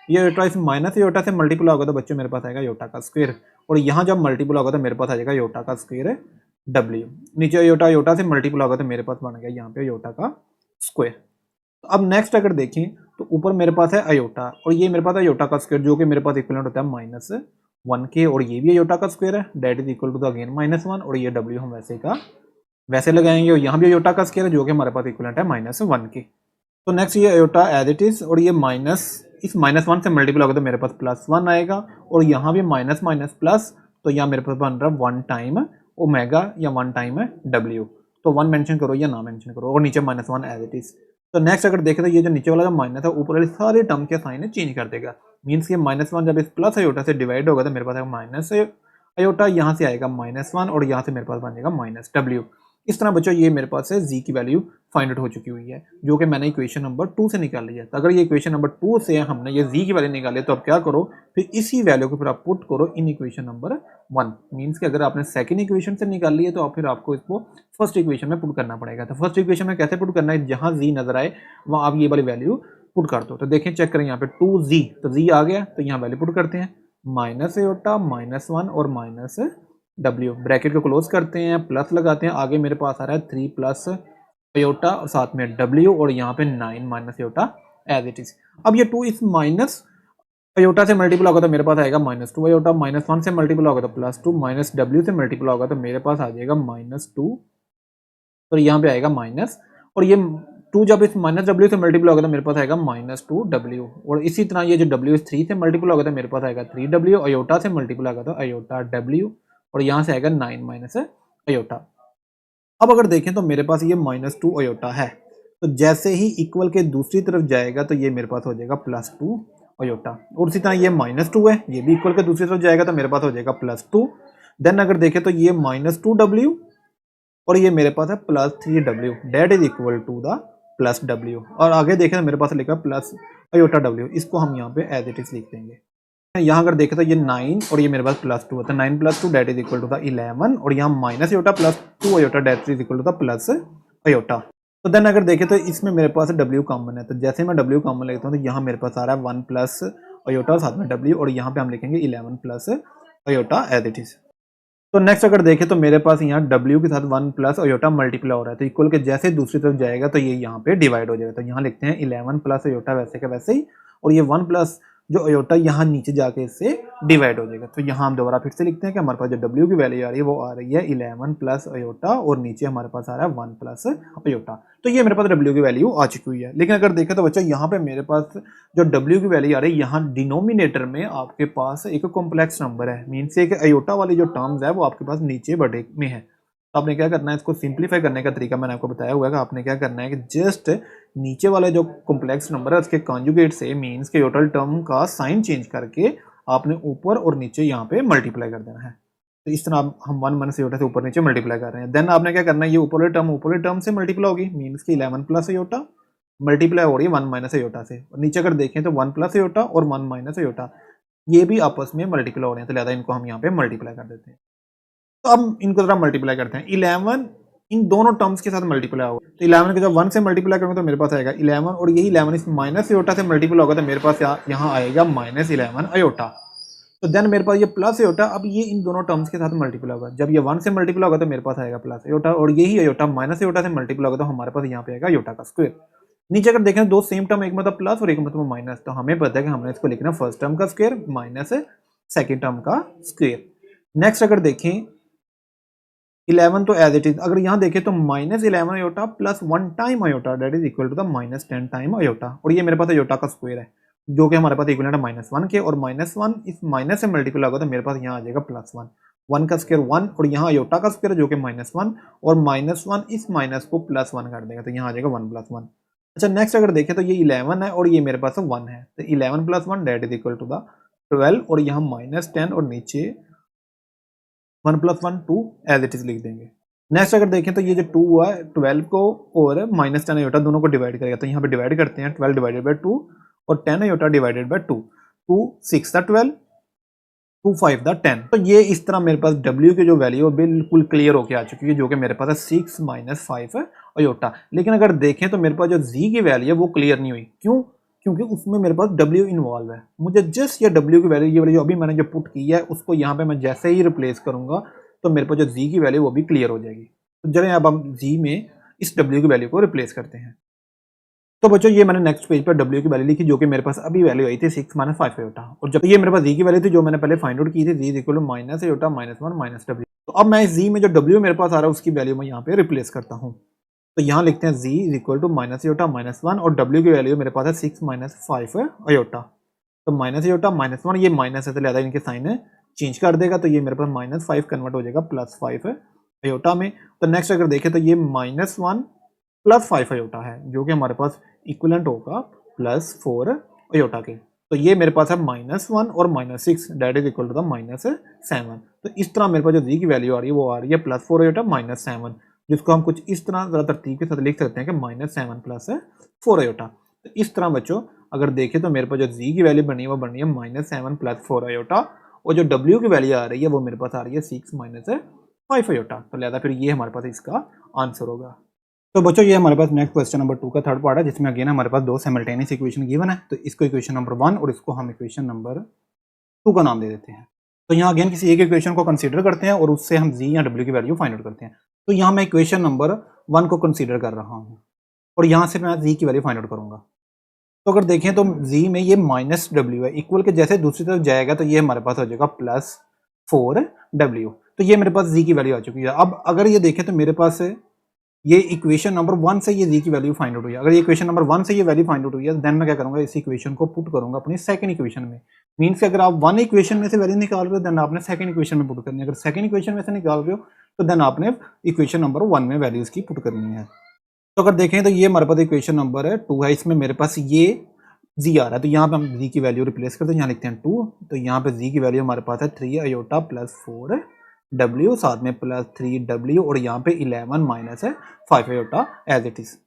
ये अयोटा इस माइनस अयोटा से मल्टीप्लाई होगा तो बच्चों मेरे पास आएगा अयोटा का स्क्वायर, और यहाँ जब मल्टीप्लाई होगा तो मेरे पास आ जाएगा अयोटा का स्क्वायर डब्ल्यू। नीचे अयोटा अयोटा से मल्टीप्लाई होगा तो मेरे पास बन गया यहाँ पे अयोटा का स्क्वायर। तो अब नेक्स्ट अगर देखें तो ऊपर मेरे पास है अयोटा, और ये मेरे पास है अयोटा का स्क्वायर जो कि मेरे पास इक्वलेंट होता है -1 के, और ये भी अयोटा का स्क्वायर है, that is equal to the again -1, और ये डब्ल्यू हम वैसे का वैसे लगाएंगे, और यहाँ भी अयोटा का स्क्वायर है जो कि हमारे पास इक्वलेंट है -1 के। तो नेक्स्ट ये अयोटा एज इट इज, और ये माइनस इस -1 से मल्टीपल होगा तो मेरे पास +1 आएगा, और यहाँ भी माइनस माइनस प्लस, तो यहाँ मेरे पास बन रहा है 1 टाइम ओमेगा या 1 टाइम डब्ल्यू। तो 1 मेंशन करो या ना मेंशन करो, और नीचे -1 एज इट इज। तो नेक्स्ट अगर देखें तो ये जो नीचे वाला माइनस है ऊपर वाले सारे टर्म के साइन चेंज कर देगा। मीन्स के -1 जब इस प्लस अयोटा से डिवाइड होगा तो मेरे पास माइनस अयोटा, यहाँ से आएगा -1, और यहाँ से मेरे पास बन जाएगा -w। इस तरह बच्चों ये मेरे पास है जी की वैल्यू फाइंड आउट हो चुकी हुई है, जो कि मैंने इक्वेशन नंबर 2 से निकाली है। तो अगर ये इक्वेशन नंबर 2 से हमने ये जी की वैल्यू निकाली तो अब क्या करो, फिर इसी वैल्यू को फिर आप पुट करो इन इक्वेशन नंबर 1। मीन्स कि अगर आपने सेकंड इक्वेशन से निकाली है तो फिर आपको इसको फर्स्ट इक्वेशन में पुट करना पड़ेगा। तो फर्स्ट इक्वेशन में कैसे पुट करना है, जहाँ जी नजर आए वहाँ आप ये वाली वैल्यू पुट कर दो। तो देखें चेक करें यहाँ पे 2z, तो जी आ गया, तो यहाँ वैल्यू पुट करते हैं माइनस अयोटा -1 और माइनस डब्ल्यू, ब्रैकेट को क्लोज करते हैं, प्लस लगाते हैं, आगे मेरे पास आ रहा है 3 प्लस अयोटा और साथ में डब्ल्यू, और यहाँ पे 9 minus iota as it is. अब ये 2 इस माइनस अयोटा से मल्टीपल होगा तो मेरे पास आएगा -2 अयोटा, -1 से मल्टीपल होगा तो +2, माइनस डब्ल्यू से मल्टीपल होगा तो मेरे पास आ जाएगा -2, और यहाँ पे आएगा माइनस, और ये 2 जब इस माइनस डब्ल्यू से मल्टीपल होगा तो मेरे पास आएगा -2 डब्ल्यू, और इसी तरह ये जो डब्ल्यू इस 3 से मल्टीपल होगा तो मेरे पास आएगा 3 डब्ल्यू, अयोटा से मल्टीपल होगा तो अयोटा डब्ल्यू, और यहाँ से आएगा 9 माइनस अयोटा। अब अगर देखें तो मेरे पास ये -2 अयोटा है, तो जैसे ही इक्वल के दूसरी तरफ जाएगा तो ये मेरे पास हो जाएगा +2 अयोटा, और उसी तरह ये -2 है, ये भी इक्वल के दूसरी तरफ जाएगा तो मेरे पास हो जाएगा +2। देन अगर देखें तो ये -2 डब्ल्यू, और ये मेरे पास है +3 W, that is equal to the +w, और आगे देखें तो मेरे पास लिखा प्लस अयोटा डब्ल्यू, इसको हम यहाँ पे एज इट इज लिख देंगे। यहाँ अगर देखें तो ये 9 और ये मेरे पास +2 होता है, 9 + 2 that is equal to the 11, और यहाँ minus iota +2 iota that is equal to the plus iota. तो देन अगर देखें तो इसमें मेरे पास w कॉमन है, तो जैसे मैं w कॉमन लेता हूँ तो यहाँ मेरे पास आ रहा है 1 प्लस अयोटा साथ में w, और यहाँ पे हम लिखेंगे 11 plus iota as it is. तो नेक्स्ट अगर देखें तो मेरे पास यहाँ w के साथ 1 प्लस अयोटा मल्टीप्लाई हो रहा है, तो इक्वल के जैसे दूसरी तरफ जाएगा तो ये यहाँ पे डिवाइड हो जाएगा। तो यहाँ लिखते हैं 11 प्लस अयोटा वैसे का वैसे ही, और ये 1 प्लस जो अयोटा यहाँ नीचे जाके इससे डिवाइड हो जाएगा। तो यहाँ हम दोबारा फिर से लिखते हैं कि हमारे पास जो w की वैल्यू आ रही है वो आ रही है 11 प्लस अयोटा, और नीचे हमारे पास आ रहा है 1 प्लस अयोटा। तो ये मेरे पास w की वैल्यू आ चुकी हुई है। लेकिन अगर देखें तो बच्चा यहाँ पे मेरे पास जो w की वैल्यू आ रही है, यहाँ डिनोमिनेटर में आपके पास एक कॉम्प्लेक्स नंबर है, मीन्स कि अयोटा वाली जो टर्म्स है वो आपके पास नीचे बड़े में है। तो आपने क्या करना है, इसको सिंप्लीफाई करने का तरीका मैंने आपको बताया हुआ है कि आपने क्या करना है कि जस्ट नीचे वाले जो कॉम्प्लेक्स नंबर है उसके कॉन्जुगेट से, मीन्स के टोटल टर्म का साइन चेंज करके आपने ऊपर और नीचे यहाँ पे मल्टीप्लाई कर देना है। तो इस तरह हम 1 अयोटा से ऊपर नीचे मल्टीप्लाई कर रहे हैं। देन आपने क्या करना है, ये ऊपर टर्म से मल्टीप्लाई होगी, मीन्स की 11 प्लस अयोटा मल्टीप्लाई हो रही है 1 माइनस अयोटा से, और नीचे अगर देखें तो 1 प्लस अयोटा और 1 माइनस अयोटा ये भी आपस में मल्टीप्लाई हो रहे हैं, तो लिहाजा इनको हम यहाँ पे मल्टीप्लाई कर देते हैं। तो अब इनको जरा मल्टीप्लाई करते हैं। 11 इन दोनों टर्म्स के साथ मल्टीप्लाई होगा, तो 11 को जब 1 से मल्टीप्लाई करूंगा तो मेरे पास आएगा 11, और यही 11 इस माइनस अयोटा से मल्टीप्लाई होगा तो मेरे पास यहाँ आएगा -11 अयोटा। तो देन मेरे पास ये प्लस अयोटा, अब ये इन दोनों टर्म्स के साथ मल्टीप्लाई होगा, जब ये 1 से मल्टीप्लाई होगा तो मेरे पास आएगा प्लस अयोटा, और यही अयोटा माइनस अयोटा से मल्टीप्लाई होगा तो हमारे पास यहाँ पे आएगा अयोटा का स्क्वायर। नीचे अगर देखें दो सेम टर्म, एक मतलब प्लस और एक मतलब माइनस, तो हमें पता है कि हमने इसको लिखना फर्स्ट टर्म का स्क्वायर माइनस सेकेंड टर्म का स्क्वायर। नेक्स्ट अगर देखें 11 तो एज इट इज, अगर यहाँ देखें तो -11 iota plus 1 time iota that is equal to the -10 time iota, और ये मेरे पास अयोटा का स्क्वायर है जो कि हमारे पास इक्वल है -1 के, और -1 इस माइनस से मल्टीप्लाई होगा तो मेरे पास यहाँ आ जाएगा +1, 1 का स्क्वायर 1, और यहाँ अयोटा का स्क्वायर जो कि -1, और -1 इस माइनस को +1 कर देगा तो यहाँ आ जाएगा 1 + 1। अच्छा नेक्स्ट अगर देखें तो ये 11 है और ये मेरे पास 1 है, तो 11 + 1 that is equal to the 12, और यहाँ -10 और नीचे 1 + 1 2 एज इट इज लिख देंगे। नेक्स्ट अगर देखें तो ये जो 2 हुआ है 12 को और -10 अयोटा दोनों को डिवाइड करेगा, तो यहाँ पे डिवाइड करते हैं 12 डिवाइडेड बाई 2 और 10 अयोटा डिवाइडेड बाई 2, 2 6 था 12, 2 5 था 10। तो ये इस तरह मेरे पास W की जो वैल्यू है बिल्कुल क्लियर होके आ चुकी है, जो कि मेरे पास है 6 - 5 अयोटा। लेकिन अगर देखें तो मेरे पास जो Z की वैल्यू है वो क्लियर नहीं हुई, क्यों? क्योंकि उसमें मेरे पास W इन्वॉल्व है। मुझे जस्ट ये W की वैल्यू, ये वाली जो अभी मैंने जो पुट की है उसको यहाँ पे मैं जैसे ही रिप्लेस करूंगा तो मेरे पास जो Z की वैल्यू वो भी क्लियर हो जाएगी। तो चलिए अब हम Z में इस W की वैल्यू को रिप्लेस करते हैं। तो बच्चों ये मैंने नेक्स्ट पेज पर W की वैल्यू लिखी जो कि मेरे पास अभी वैल्यू आई थी 6 - 5 अयोटा, और जब ये मेरे पास Z की वैल्यू थी जो मैंने पहले फाइंड आउट की थी, Z equal to minus iota -1 - W। तो अब मैं इस Z में जो W मेरे पास आ रहा है उसकी वैल्यू मैं यहाँ पे रिप्लेस करता हूँ। तो यहाँ लिखते हैं Z equal to minus iota -1, और W की वैल्यू मेरे पास है 6 - 5 अयोटा। तो माइनस अयोटा -1, ये माइनस है तो लिहाजा इनके साइन चेंज कर देगा, तो ये मेरे पास -5 कन्वर्ट हो जाएगा +5 अयोटा में। तो नेक्स्ट अगर देखें तो ये -1 + 5 अयोटा है जो कि हमारे पास इक्विवेलेंट होगा +4 अयोटा के। तो ये मेरे पास है -1 और -6 that is equal to the -7। तो इस तरह मेरे पास जो Z की वैल्यू आ रही है वो आ रही है +4 अयोटा -7, जिसको हम कुछ इस तरह ज़रा तरतीब के साथ लिख सकते हैं कि -7 + 4 अयोटा। तो इस तरह बच्चों अगर देखें तो मेरे पास जो Z की वैल्यू बनी है वो बनी है -7 + 4 अयोटा, और जो W की वैल्यू आ रही है वो मेरे पास आ रही है 6 - 5 अयोटा। तो लिहाजा फिर ये हमारे पास इसका आंसर होगा। तो बच्चों ये हमारे पास नेक्स्ट क्वेश्चन नंबर 2 का थर्ड पार्ट है, जिसमें अगेन हमारे पास दो साइमल्टेनियस इक्वेशन गिवन है। तो इसको इक्वेशन नंबर 1 और इसको हम इक्वेशन नंबर 2 का नाम दे देते हैं। तो यहाँ अगेन किसी एक इक्वेशन को कंसीडर करते हैं और उससे हम Z या W की वैल्यू फाइंड आउट करते हैं। तो यहाँ मैं इक्वेशन नंबर 1 को कंसीडर कर रहा हूँ और यहाँ से मैं Z की वैल्यू फाइंड आउट करूँगा। तो अगर देखें तो Z में ये -W है, इक्वल के जैसे दूसरी तरफ जाएगा तो ये हमारे पास हो जाएगा +4W। तो ये मेरे पास Z की वैल्यू आ चुकी है। अब अगर ये देखें तो मेरे पास ये इक्वेशन नंबर 1 से ये Z की वैल्यू फाइंड आउट हुई है। अगर ये इक्वेशन नंबर 1 से ये वैल्यू फाइंड आउट हुई है देन मैं क्या करूंगा, इस इक्वेशन को पुट करूंगा अपनी सेकंड इक्वेशन में। मींस कि अगर आप 1 इक्वेशन में से वैल्यू निकाल रहे हो देन आपने सेकंड इक्वेशन में पुट करनी है, अगर सेकंड इक्वेशन में से निकाल रहे हो तो देन आपने इक्वेशन नंबर 1 में वैल्यूज की पुट करनी है। तो अगर देखें तो ये हमारे पास इक्वेशन नंबर 2 है, इसमें मेरे पास ये Z आ रहा है, तो यहाँ पे हम Z की वैल्यू रिप्लेस करते हैं, यहाँ लिखते हैं 2। तो यहाँ पे Z की वैल्यू हमारे पास है 3 अयोटा +4W, साथ में +3W, और यहाँ पे 11 - 5 iota as it is.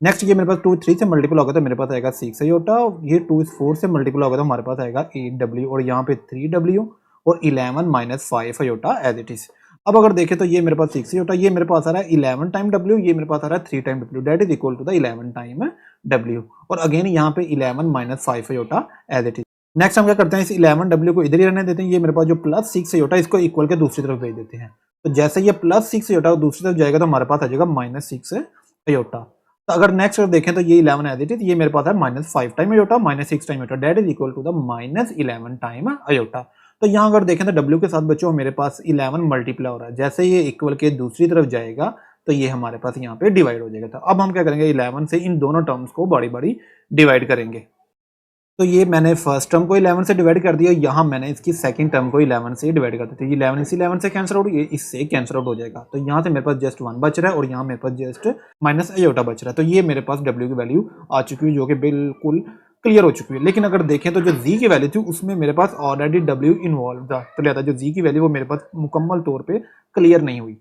Next ये मेरे पास 2 3 से मल्टीपल होगा तो मेरे पास आएगा 6 अयोटा, ये 2 4 से मल्टीपल होगा तो हमारे पास आएगा 8W, और यहाँ पे 3W और 11 - 5 अयोटा एज इट इज। अब अगर देखें तो ये मेरे पास 6 अयोटा, ये मेरे पास आ रहा है 11 टाइम W, ये मेरे पास आ रहा है 3 time W that is equal to the 11 time W, और अगेन यहाँ पे 11 - 5 iota as it is. Next हम क्या करते हैं, इस 11W को इधर ही रहने देते हैं, ये मेरे पास जो +6 अयोटा इसको इक्वल के दूसरी तरफ भेज देते हैं। तो जैसे ये +6 अयोटा दूसरी तरफ जाएगा तो हमारे पास आ जाएगा -6 अयोटा। तो अगर नेक्स्ट अगर देखें तो ये 11 एज इट इज, ये मेरे पास है -5 time iota -6 time iota that is equal to the -11 time iota. तो यहाँ अगर देखें तो W के साथ बच्चों मेरे पास 11 मल्टीप्लाई हो रहा है, जैसे ये इक्वल के दूसरी तरफ जाएगा तो ये हमारे पास यहाँ पे डिवाइड हो जाएगा। तो अब हम क्या करेंगे, 11 से इन दोनों टर्म्स को बारी बारी डिवाइड करेंगे। तो ये मैंने फर्स्ट टर्म को 11 से डिवाइड कर दिया, यहाँ मैंने इसकी सेकंड टर्म को 11 से डिवाइड कर दिया। तो ये 11 इस 11 से कैंसिल आउट, ये इससे कैंसिल आउट हो जाएगा। तो यहाँ से मेरे पास जस्ट 1 बच रहा है और यहाँ मेरे पास जस्ट माइनस अयोटा बच रहा है। तो ये मेरे पास W की वैल्यू आ चुकी है जो कि बिल्कुल क्लियर हो चुकी है। लेकिन अगर देखें तो जो Z की वैल्यू थी उसमें मेरे पास ऑलरेडी W इन्वॉल्व था, तो लिहाजा जो Z की वैल्यू वो मेरे पास मुकम्मल तौर पर क्लियर नहीं हुई।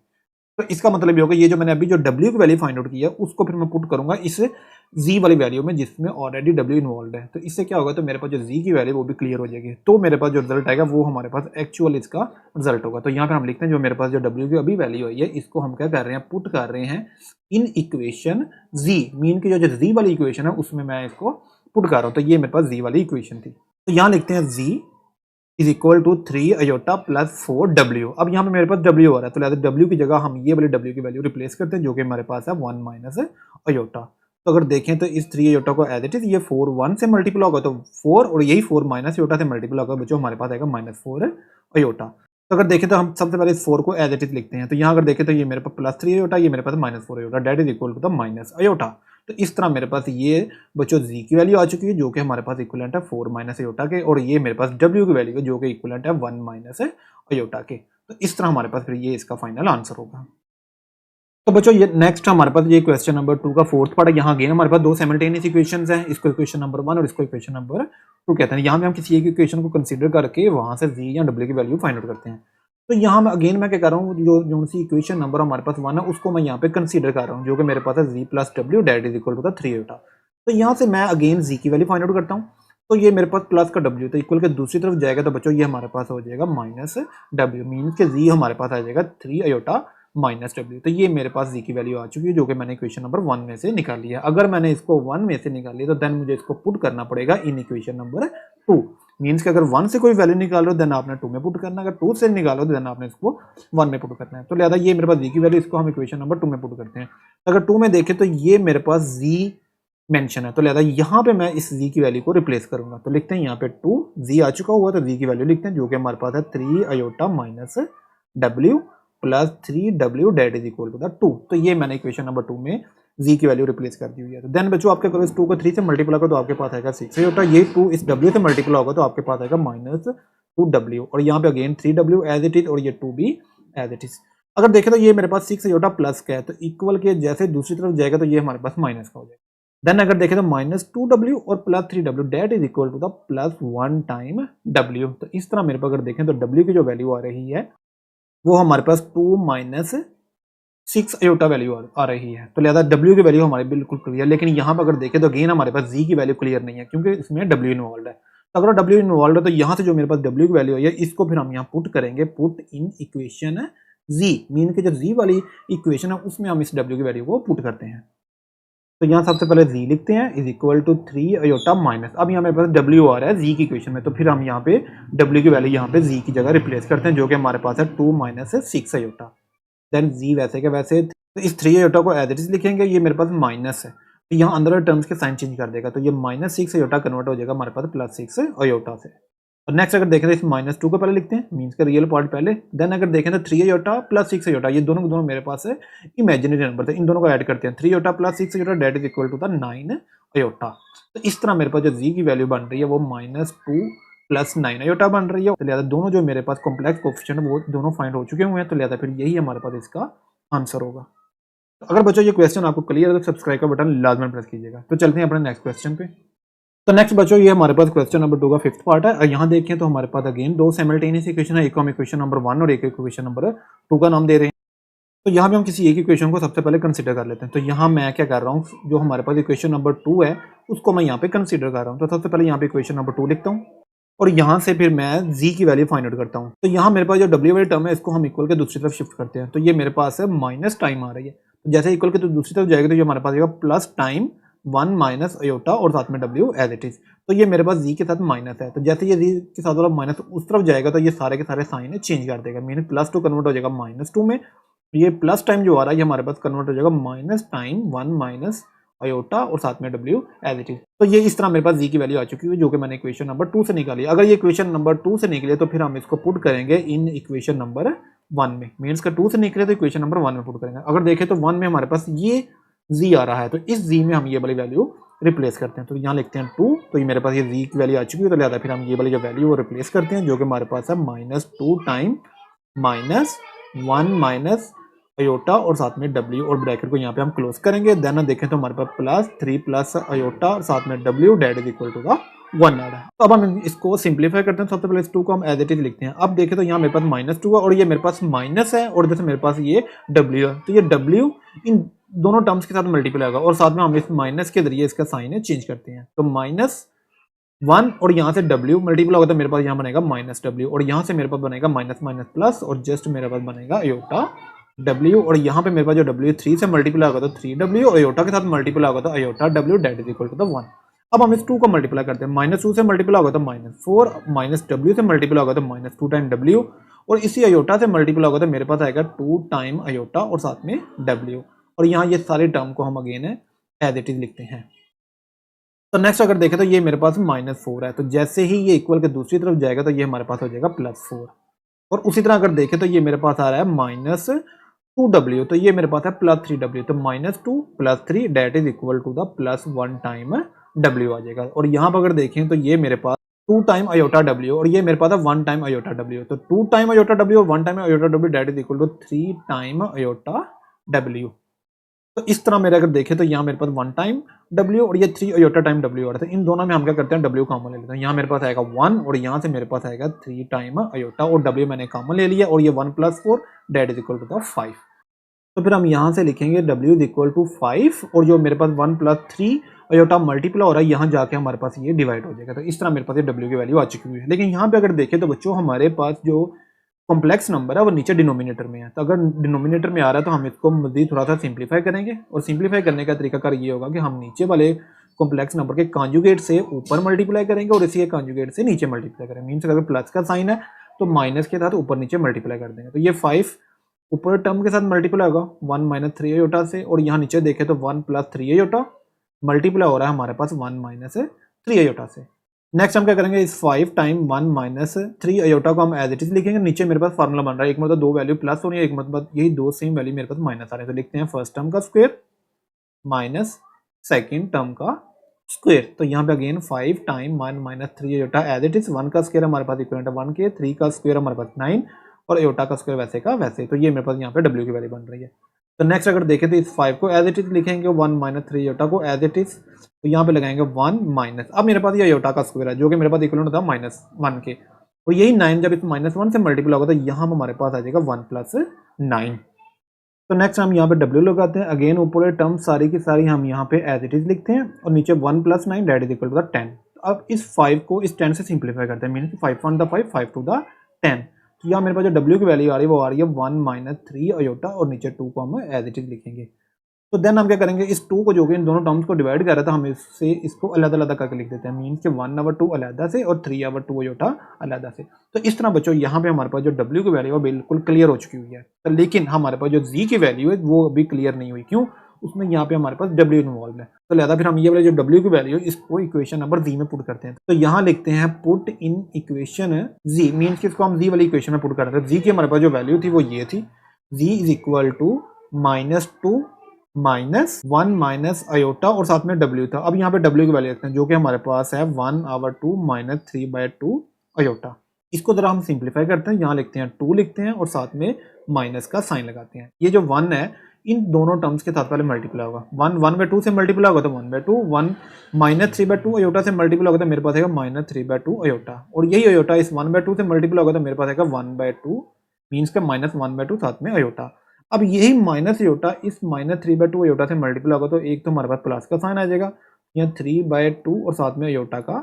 तो इसका मतलब ये होगा ये जो मैंने अभी जो w की वैल्यू फाइंड आउट की है उसको फिर मैं पुट करूंगा इस z वाली वैल्यू में जिसमें ऑलरेडी w इन्वॉल्व है। तो इससे क्या होगा, तो मेरे पास जो z की वैल्यू वो भी क्लियर हो जाएगी, तो मेरे पास जो रिजल्ट आएगा वो हमारे पास एक्चुअल इसका रिजल्ट होगा। तो यहाँ पे हम लिखते हैं जो मेरे पास जो w की अभी वैल्यू आई है इसको हम क्या कर रहे हैं, पुट कर रहे हैं इन इक्वेशन z, मीन की जो z वाली इक्वेशन है उसमें मैं इसको पुट कर रहा हूँ। तो ये मेरे पास z वाली इक्वेशन थी। तो यहाँ लिखते हैं z is equal to 3 iota plus 4 w। अब यहाँ पे मेरे पास w आ रहा है, तो लिहाजा w की जगह हम ये वाली w की वैल्यू रिप्लेस करते हैं जो कि हमारे पास है 1 माइनस अयोटा। तो अगर देखें तो इस 3 अयोटा को एज इट इज ये 4 1 से मल्टीपल होगा तो 4, और यही 4 माइनस अयोटा से मल्टीपल होगा बच्चों हमारे पास आएगा -4 अयोटा। तो अगर देखें तो हम सबसे पहले इस 4 को एज इट इज लिखते हैं। तो यहाँ अगर देखें तो ये मेरे पास +3 अयोटा, ये मेरे पास -4 iota, that is equal to the minus iota. तो इस तरह मेरे पास ये बच्चों z की वैल्यू आ चुकी है जो कि हमारे पास इक्विवेलेंट है 4 माइनस अयोटा के, और ये मेरे पास w की वैल्यू है जो कि इक्विवेलेंट है 1 माइनस अयोटा के। तो इस तरह हमारे पास फिर ये इसका फाइनल आंसर होगा। तो बच्चों ये नेक्स्ट हमारे पास ये क्वेश्चन नंबर 2 का फोर्थ पार्ट है। यहाँ अगेन हमारे पास दो साइमल्टेनियस इक्वेशंस हैं, इसको इक्वेशन नंबर 1 और इसको इक्वेशन नंबर 2 कहते हैं। यहाँ पे हम किसी एक इक्वेशन को कंसीडर करके वहां से z या w की वैल्यू फाइंड आउट करते हैं। तो यहाँ मैं अगेन मैं क्या कर रहा हूँ, जो सी इक्वेशन नंबर हमारे पास 1 है उसको मैं यहाँ पे कंसीडर कर रहा हूँ जो कि मेरे पास है z plus w date is equal to the 3 iota. तो यहाँ से मैं अगेन z की वैल्यू फाइंड आउट करता हूँ। तो ये मेरे पास प्लस का w तो इक्वल के दूसरी तरफ जाएगा, तो बच्चों ये हमारे पास हो जाएगा माइनस w, मीन्स के z हमारे पास आ जाएगा 3 अयोटा माइनस w। तो ये मेरे पास z की वैल्यू आ चुकी है जो कि मैंने इक्वेशन नंबर 1 में से निकाली है। अगर मैंने इसको 1 में से निकाली तो देन मुझे इसको पुट करना पड़ेगा इन इक्वेशन नंबर 2, मीन्स कि अगर 1 से कोई वैल्यू निकालो देन आपने 2 में पुट करना है, अगर 2 से निकालो देन आपने इसको 1 में पुट करना है। तो लिहाजा ये मेरे पास z की वैल्यू, इसको हम इक्वेशन नंबर 2 में पुट करते हैं। अगर 2 में देखें तो ये मेरे पास z मेंशन है, तो लिहाजा यहाँ पे मैं इस z की वैल्यू को रिप्लेस करूंगा। तो लिखते हैं यहाँ पे 2 z आ चुका हुआ, तो z की वैल्यू लिखते हैं जो कि हमारे पास है 3 iota minus w plus 3w that is equal to the 2। तो ये मैंने इक्वेशन नंबर 2 में z की वैल्यू रिप्लेस कर दी हुई है। तो देन बच्चों आप क्या करो, इस 2 को 3 से मल्टीपल होगा तो आपके पास आएगा 6 अयोटा, ये 2 इस w से मल्टीपल होगा तो आपके पास आएगा -2w, और यहाँ पे again 3w as it is और ये 2 भी एज इट इज। अगर देखें तो ये मेरे पास 6 अयोटा प्लस का है, तो इक्वल के जैसे दूसरी तरफ जाएगा तो ये हमारे पास माइनस का हो जाएगा। देन अगर देखें तो -2w और +3w that is equal to the +1 time w। तो इस तरह मेरे पास अगर देखें तो w की जो वैल्यू आ रही है वो हमारे पास 2 माइनस 6 अयोटा वैल्यू आ रही है। तो लिहाजा w की वैल्यू हमारी बिल्कुल क्लियर, लेकिन यहाँ पर अगर देखें तो अगेन हमारे पास z की वैल्यू क्लियर नहीं है क्योंकि इसमें w इन्वॉल्व है। तो अगर w इन्वॉल्व है तो यहाँ से जो मेरे पास w की वैल्यू है इसको फिर हम यहाँ पुट करेंगे, put in equation z, mean के जो z वाली इक्वेशन है उसमें हम इस w की वैल्यू को पुट करते हैं। तो यहाँ सबसे पहले z लिखते हैं is equal to 3 iota minus, अब यहाँ मेरे पास w आ रहा है z की इक्वेशन में, तो फिर हम यहाँ पे w की वैल्यू यहाँ पे z की जगह रिप्लेस करते हैं जो कि हमारे पास है 2 माइनस 6 अयोटा। देन z वैसे के वैसे, तो इस 3 अयोटा को एज इट इज लिखेंगे, ये मेरे पास माइनस है तो यहाँ अंदर टर्म्स के साइन चेंज कर देगा, तो ये -6 अयोटा कन्वर्ट हो जाएगा हमारे पास +6 अयोटा से। और नेक्स्ट अगर देखें तो इस -2 को पहले लिखते हैं, मीन्स का रियल पार्ट पहले। देन अगर देखें तो 3 अयोटा +6 अयोटा, ये दोनों के दोनों मेरे पास है इमेजिनरी नंबर थे, इन दोनों को ऐड करते हैं 3 iota +6 iota that is equal to the 9 iota. तो इस तरह मेरे पास जो z की वैल्यू बन रही है वो -2 + 9 अयोटा बन रही है। तो लिहाजा दोनों जो मेरे पास कॉम्प्लेक्स कोएफिशिएंट वो दोनों फाइंड हो चुके हुए हैं, तो लिहाजा फिर यही हमारे पास इसका आंसर होगा। तो अगर बच्चों ये क्वेश्चन आपको क्लियर है तो सब्सक्राइब का बटन लाजमन प्रेस कीजिएगा। तो चलते हैं अपने नेक्स्ट क्वेश्चन पे। तो नेक्स्ट बच्चों ये हमारे पास क्वेश्चन नंबर 2 का 5th पार्ट है। यहाँ देखें तो हमारे पास अगेन दो साइमल्टेनियस इक्वेशन है, एक को हम इक्वेशन नंबर 1 और एक इक्वेशन नंबर 2 का नाम दे रहे हैं। तो यहाँ पे हम किसी एक इक्वेशन को सबसे पहले कंसीडर कर लेते हैं। तो यहाँ मैं क्या कर रहा हूँ, जो हमारे पास इक्वेशन नंबर 2 है उसको मैं यहाँ पे कंसीडर कर रहा हूँ। तो सबसे पहले यहाँ पे इक्वेशन नंबर 2 लिखता हूँ और यहाँ से फिर मैं z की वैल्यू फाइंड आउट करता हूँ। तो यहाँ मेरे पास जो w वाली टर्म है इसको हम इक्वल के दूसरी तरफ शिफ्ट करते हैं, तो ये मेरे पास है माइनस टाइम आ रही है। तो जैसे इक्वल के तो दूसरी तरफ जाएगा तो ये हमारे पास आएगा प्लस टाइम 1 माइनस अयोटा और साथ में w एज इट इज। तो ये मेरे पास z के साथ माइनस है, तो जैसे ये z के साथ वाला माइनस उस तरफ जाएगा तो ये सारे के सारे साइन चेंज कर देगा, मीन +2 कन्वर्ट हो जाएगा -2 में। ये प्लस टाइम जो आ रहा है ये हमारे पास कन्वर्ट हो जाएगा माइनस टाइम 1 माइनस अयोटा और साथ में w एज इट इज। तो ये इस तरह मेरे पास z की वैल्यू आ चुकी है जो कि मैंने इक्वेशन नंबर 2 से निकाली। अगर ये इक्वेशन नंबर 2 से निकले तो फिर हम इसको पुट करेंगे इन इक्वेशन नंबर 1 में, मीन्स का 2 से निकले तो इक्वेशन नंबर 1 में पुट करेंगे। अगर देखें तो 1 में हमारे पास ये z आ रहा है, तो इस z में हम ये वाली वैल्यू रिप्लेस करते हैं। तो यहाँ लिखते हैं 2, तो ये मेरे पास ये z की वैल्यू आ चुकी है, तो लिहाजा फिर हम ये वाली जो वैल्यू वो रिप्लेस करते हैं जो कि हमारे पास है -2 टाइम -1 माइनस अयोटा और साथ में w, और ब्रैकेट को यहाँ पे हम क्लोज करेंगे। देन देखें तो हमारे पास +3 प्लस अयोटा और साथ में w date is equal to the one आ रहा है। तो अब हम इसको सिंप्लीफाई करते हैं। सबसे पहले इस 2 को हम एज इट इज लिखते हैं। अब देखें तो यहाँ मेरे पास -2 है और ये मेरे पास माइनस है और जैसे मेरे पास ये W है, तो ये W इन दोनों टर्म्स के साथ मल्टीप्लाई होगा और साथ में हम इस माइनस के जरिए इसका साइन है चेंज करते हैं। तो -1 और यहाँ से W मल्टीप्लाई होगा तो मेरे पास यहाँ बनेगा -W और यहाँ से मेरे पास बनेगा माइनस माइनस प्लस और जस्ट मेरे पास बनेगा अयोटा W और यहाँ पे मेरे पास जो W 3 से मल्टीप्लाई होगा तो 3W और अयोटा के साथ मल्टीप्लाई होगा तो iota W date is equal to the 1। अब हम इस 2 को मल्टीप्लाई करते हैं। -2 से मल्टीप्लाई होगा तो -4, -W से मल्टीप्लाई होगा तो -2 टाइम W और इसी अयोटा से मल्टीप्लाई होगा तो मेरे पास आएगा 2 टाइम अयोटा और साथ में W और यहाँ ये सारे टर्म को हम अगेन एज इट इज लिखते हैं। तो नेक्स्ट अगर देखें तो ये मेरे पास -4 है, तो जैसे ही ये इक्वल के दूसरी तरफ जाएगा तो ये हमारे पास हो जाएगा +4 और उसी तरह अगर देखें तो ये मेरे पास आ रहा है -2W, तो ये मेरे पास है +3W, तो -2 + 3 date is equal to the +1 time W आ जाएगा। और यहाँ पर अगर देखें तो ये मेरे पास 2 टाइम अयोटा W और ये मेरे पास है 1 टाइम अयोटा W, तो 2 टाइम अयोटा W और 1 time iota W date is equal to 3 time iota W। तो इस तरह मेरे अगर देखें तो यहाँ मेरे पास 1 टाइम W और ये 3 अयोटा टाइम W आ रहा था। इन दोनों में हम क्या करते हैं W कॉमन ले लेते हैं। यहाँ मेरे पास आएगा 1 और यहाँ से मेरे पास आएगा 3 टाइम अयोटा और W मैंने कॉमन ले लिया और ये 1 + 4 that is equal to the 5। तो फिर हम यहाँ से लिखेंगे W इज इक्वल टू 5 और जो मेरे पास 1 + 3 अयोटा मल्टीप्लाई हो रहा है यहाँ जाके हमारे पास ये डिवाइड हो जाएगा। तो इस तरह मेरे पास ये W की वैल्यू आ चुकी हुई है। लेकिन यहाँ पे अगर देखें तो बच्चों हमारे पास जो कॉम्प्लेक्स नंबर है वो नीचे डिनोमिनेटर में है, तो अगर डिनोमिनेटर में आ रहा है तो हम इसको मज़ीद थोड़ा सा सिंप्लीफाई करेंगे और सिंप्लीफाई करने का तरीकाकार ये होगा कि हम नीचे वाले कॉम्प्लेक्स नंबर के कॉन्जुगेट से ऊपर मल्टीप्लाई करेंगे और इसी के कॉन्जुगेट से नीचे मल्टीप्लाई करेंगे। मीन्स अगर प्लस का साइन है तो माइनस के साथ ऊपर नीचे मल्टीप्लाई कर देंगे। तो ये 5 ऊपर टर्म के साथ मल्टीप्लाई होगा 1 - 3 अयोटा से और यहाँ नीचे देखें तो 1 + 3 अयोटा मल्टीप्लाई हो रहा है हमारे पास 1 - 3 अयोटा से। नेक्स्ट हम क्या करेंगे, इस 5 टाइम 1 - 3 अयोटा को हम एज इट इज लिखेंगे। नीचे मेरे पास फार्मूला बन रहा है, एक मतलब 2 वैल्यू प्लस हो रही है, एक मतलब यही 2 सेम वैल्यू मेरे पास माइनस आ रहे हैं। तो लिखते हैं फर्स्ट टर्म का स्क्वायर माइनस सेकेंड टर्म का स्क्वायर। तो यहाँ पे again 5 time 1 - 3 iota as it is. 1 का स्क्वायर हमारे पास इक्वल 1 के, 3 का स्क्वायर हमारे पास 9 और अयोटा का स्क्वायर वैसे का वैसे। तो ये मेरे पास यहाँ पे W की वैल्यू बन रही है। तो नेक्स्ट अगर देखें तो इस 5 को एज इट इज लिखेंगे, 1 - 3 अयोटा को एज इट इज, तो यहाँ पे लगाएंगे 1 माइनस, अब मेरे पास ये अयोटा का स्क्वायर है जो कि मेरे पास इक्वल था -1 के, और यही 9 जब इस -1 से मल्टीप्लाई होगा तो यहाँ हमारे पास आ जाएगा 1 + 9। तो नेक्स्ट हम यहाँ पे W लगाते हैं। अगेन ऊपर टर्म सारी की सारी हम यहाँ पे एज इट इज लिखते हैं और नीचे 1 + 9 that is equal to the 10। अब इस 5 को इस 10 से सिंप्लीफाई करते हैं, मीन 5 1 द 5 5 2 द 10। तो यहाँ मेरे पास जो W की वैल्यू आ रही है वो आ रही है 1 - 3 अयोटा और नीचे 2 को हम एज इट इज लिखेंगे। तो देन हम क्या करेंगे, इस 2 को जो कि इन दोनों टर्म्स को डिवाइड कर रहा था हम इससे इसको अलग-अलग करके लिख देते हैं। मीन्स कि 1/2 अलग से और 3/2 अयोटा अलग से। तो इस तरह बच्चों यहाँ पे हमारे पास जो W की वैल्यू है बिल्कुल क्लियर हो चुकी हुई है। तो लेकिन हमारे पास जो Z की वैल्यू है वो अभी क्लियर नहीं हुई। क्यों? उसमें यहाँ पे हमारे पास W इन्वॉल्व है। तो लिहाजा फिर हम ये वाले जो W की वैल्यू है इसको इक्वेशन नंबर Z में पुट करते हैं। तो यहाँ लिखते हैं put in equation Z, means कि इसको हम Z वाली इक्वेशन में पुट कर रहे हैं। Z की हमारे पास जो वैल्यू थी वो ये थी, Z is equal to -2 -1 minus iota और साथ में W था। अब यहाँ पे W की वैल्यू रखते हैं जो कि हमारे पास है 1/2 - 3/2 अयोटा। इसको जरा हम सिंप्लीफाई करते हैं, यहाँ लिखते हैं 2 लिखते हैं और साथ में माइनस का साइन लगाते हैं। ये जो 1 है इन दोनों टर्म्स के साथ पहले मल्टीप्लाई होगा, 1/2 से मल्टीप्लाई होगा तो 1/2, 1 - 3/2 अयोटा से मल्टीप्लाई होगा तो मेरे पास आएगा -3/2 अयोटा, और यही अयोटा इस 1/2 से मल्टीप्लाई होगा तो मेरे पास आएगा 1/2 मीन्स का -1/2 साथ में अयोटा। अब यही माइनस अयोटा इस -3/2 अयोटा से मल्टीप्लाई होगा तो एक तो हमारे पास प्लस का साइन आ जाएगा, यहाँ 3/2 और साथ में अयोटा का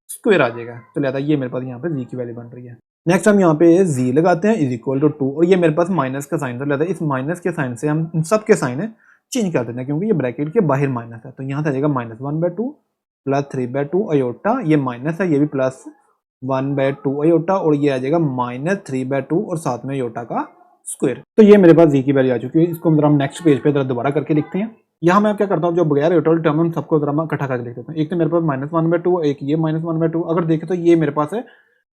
स्क्वायर आ जाएगा। तो लिहाजा ये मेरे पास यहाँ पे Z की वैल्यू बन रही है। नेक्स्ट हम यहाँ पे Z लगाते हैं इज इक्वल टू 2 और ये मेरे पास माइनस का साइन था, लिहाजा इस माइनस के साइन से हम इन सब के साइन चेंज कर देते हैं क्योंकि ये ब्रैकेट के बाहर माइनस है। तो यहाँ से आ जाएगा -1/2 प्लस 3/2 अयोटा, ये माइनस है, ये भी प्लस 1/2 अयोटा और ये आ जाएगा -3/2 और साथ में अयोटा का स्क्वायर। तो ये मेरे पास Z की वैल्यू आ चुकी है। इसको हम नेक्स्ट पेज पे जरा दोबारा करके लिखते हैं। यहाँ मैं क्या करता हूँ, जो बगैर अयोटा टर्म हम सबको जरा मैं इकट्ठा करके लिख देता हूँ। एक तो मेरे पास -1/2, एक ये -1/2। अगर देखें तो ये मेरे पास है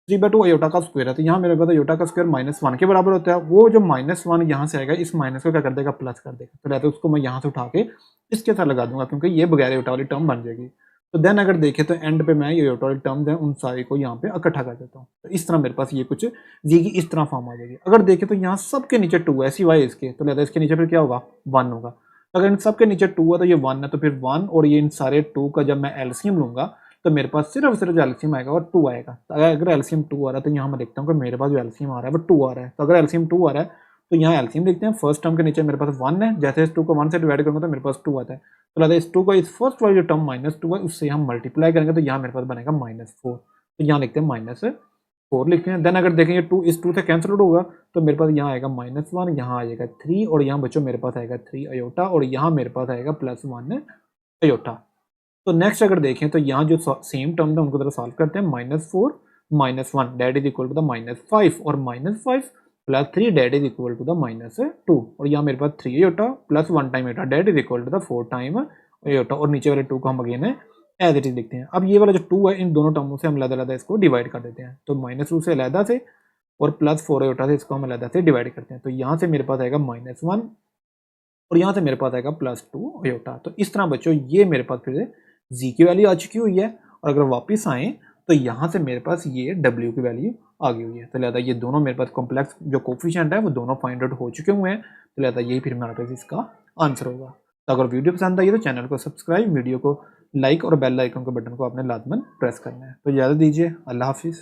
3/2 अयोटा का स्क्वायर है, तो यहाँ मेरे पास अयोटा का स्क्वायर -1 के बराबर होता है। वो जो -1 यहाँ से आएगा इस माइनस को क्या कर देगा, प्लस कर देगा। तो रहता है उसको मैं यहाँ से उठा के इसके साथ लगा दूंगा क्योंकि ये बगैर अयोटा वाली टर्म बन जाएगी। तो देन अगर देखें तो एंड पे मैं ये अयोटा वाली टर्म्स हैं उन सारी को यहाँ पे इकट्ठा कर देता हूँ। तो इस तरह मेरे पास ये कुछ Z की इस तरह फॉर्म आ जाएगी। अगर देखें तो यहाँ सबके नीचे 2 है सिवाय इसके, तो लिहाजा इसके नीचे फिर क्या होगा, 1 होगा। अगर इन सबके नीचे 2 है तो ये 1 है, तो फिर 1 और ये इन सारे 2 का जब मैं एलसीएम लूंगा तो मेरे पास सिर्फ जो एलसीएम आएगा वो 2 आएगा। तो अगर एलसीएम 2 आ रहा है तो यहाँ मैं लिखता हूँ कि मेरे पास जो एलसीएम आ रहा है वो 2 आ रहा है। तो अगर एलसीएम 2 आ रहा है तो यहाँ एलसीएम लिखते हैं, फर्स्ट टर्म के नीचे मेरे पास 1 है, जैसे इस 2 को 1 से डिवाइड करूँगा तो मेरे पास 2 आता है। तो लगता है इस 2 को इस फर्स्ट वाली जो टर्म -2 है उससे हम मल्टीप्लाई करेंगे तो यहाँ मेरे पास बनेगा -4। तो यहाँ लिखते हैं -4 लिखते हैं। देन अगर देखेंगे 2 इस 2 से कैंसिल आउट होगा तो मेरे पास यहाँ आएगा -1, यहाँ आएगा 3 और यहाँ बच्चों मेरे पास आएगा 3 अयोटा और यहाँ मेरे पास आएगा +1 अयोटा। तो नेक्स्ट अगर देखें तो यहाँ जो सेम टर्म था उनको जरा सॉल्व करते हैं। -4 -1 that is equal to the -5 और -5 + 3 date is equal to the -2 और यहाँ मेरे पास 3 iota + 1 time iota that is equal to the 4 time iota और नीचे वाले 2 को हम अगेन है एज इट इज लिखते हैं। अब ये वाला जो 2 है इन दोनों टर्मों से हम अलग-अलग इसको डिवाइड कर देते हैं। तो -2 से अलहदा से और +4 अयोटा से इसको हम अलहदा से डिवाइड करते हैं। तो यहाँ से मेरे पास आएगा -1 और यहाँ से मेरे पास आएगा +2 अयोटा। तो इस तरह बच्चों ये मेरे पास फिर जी की वैल्यू आ चुकी हुई है और अगर वापस आएँ तो यहाँ से मेरे पास ये डब्ल्यू की वैल्यू आ गई हुई है। तो लिहाजा ये दोनों मेरे पास कॉम्प्लेक्स जो कोफिशिएंट है वो दोनों फाइंड आउट हो चुके हुए हैं। तो लिहाजा यही फिर मेरे पास इसका आंसर होगा। तो अगर वीडियो पसंद आई है तो चैनल को सब्सक्राइब, वीडियो को लाइक और बेल आइकन के बटन को आपने लाजमन प्रेस करना है। तो इजाज़त दीजिए, अल्लाह हाफिज़।